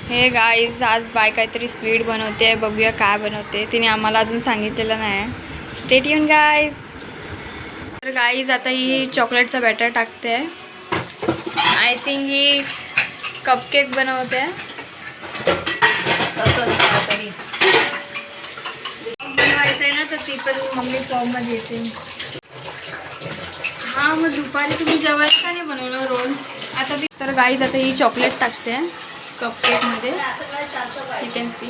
हे गाईज आज बाय काहीतरी स्वीट बनवते, बघूया काय बनवते. तिने आम्हाला अजून सांगितलेलं नाही. Stay tune guys. तर गाईज आता ही चॉकलेटचा बॅटर टाकते. आय थिंक ही कपकेक बनवते. बनवायचं आहे ना, तर ती पण मम्मी फॉर्ममध्ये येते. हां, मग दुपारी तुम्ही जेवायला का नाही बनवलं रोल? आता मी तर गाईज आता ही चॉकलेट टाकते कपकेकमध्ये. You can see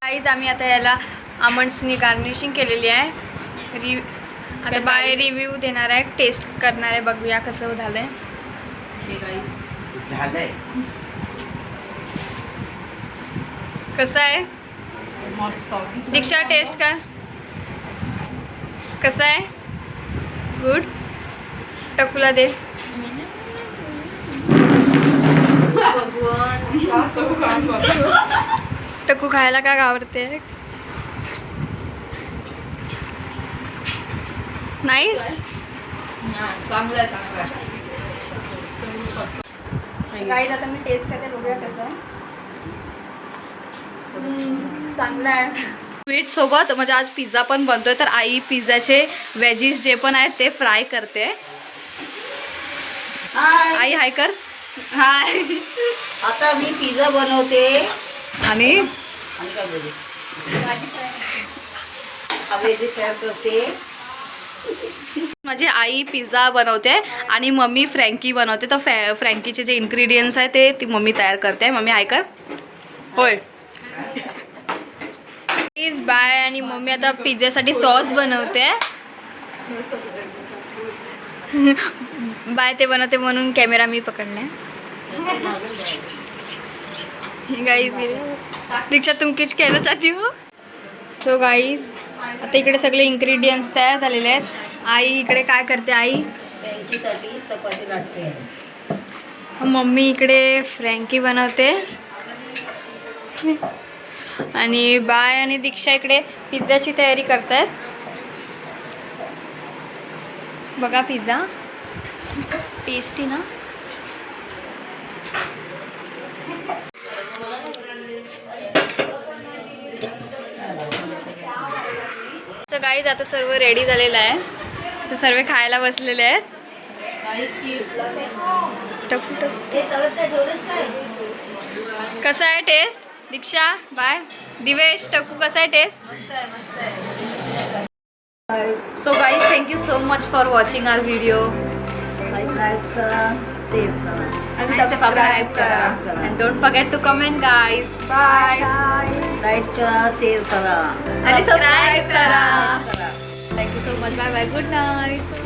guys. आम्ही आता याला आमंड्सनी गार्निशिंग केलेली आहे. आता बाय रिव्ह्यू देणार आहे, टेस्ट करणार आहे, बघूया कसं झालंय. कसं आहे दीक्षा? टेस्ट कर. कसं आहे? गुड. टकूला दे. टकू खायला का आवडते? नाईस. गाईज आता मी टेस्ट करते, बघूया कसं आहे. चांगलं आहे. स्वीट सोबत म्हणजे आज पिझ्झा पण बनतोय, तर आई पिझ्झाचे वेजीस जे पण आहेत ते फ्राय करते. आई हाय कर. हाय. आता मी पिझ्झा बनवते आणि काय बोलू तयार करते. माझी आई पिझ्झा बनवते आणि मम्मी फ्रँकी बनवते. तर फ्रँकीचे जे इन्ग्रेडियंट्स आहे ते ती मम्मी तयार करते. मम्मी हाय कर. होय. Please bye. आणि मम्मी आता पिझ्झासाठी सॉस बनवते. बाय ते बनवते म्हणून कॅमेरा मी पकडले. गाईज दीक्षा तुम कुछ कहना चाहती हो? सो गाईज आता इकडे सगळे इन्ग्रेडियंट्स तयार झालेले आहेत. आई इकडे काय करते? आई फ्रँकीसाठी चपाती लाटते. मम्मी इकडे फ्रँकी बनवते आणि बाय आणि दीक्षा इकडे पिझ्झाची तयारी करतायत. बघा पिझ्झा टेस्टी ना. सो गाईज आता सर्व रेडी झालेलं आहे. तर सर्व खायला बसलेले आहेत. टकू टकू. कसं आहे टेस्ट? दीक्षा बाय. दिवेश टकू कसं आहे test? So guys thank you so much for watching our video. Like करा, शेअर करा and subscribe करा. And don't forget to comment guys. Bye. Like करा, शेअर करा आणि subscribe करा. Thank you so much. Bye bye. Good night.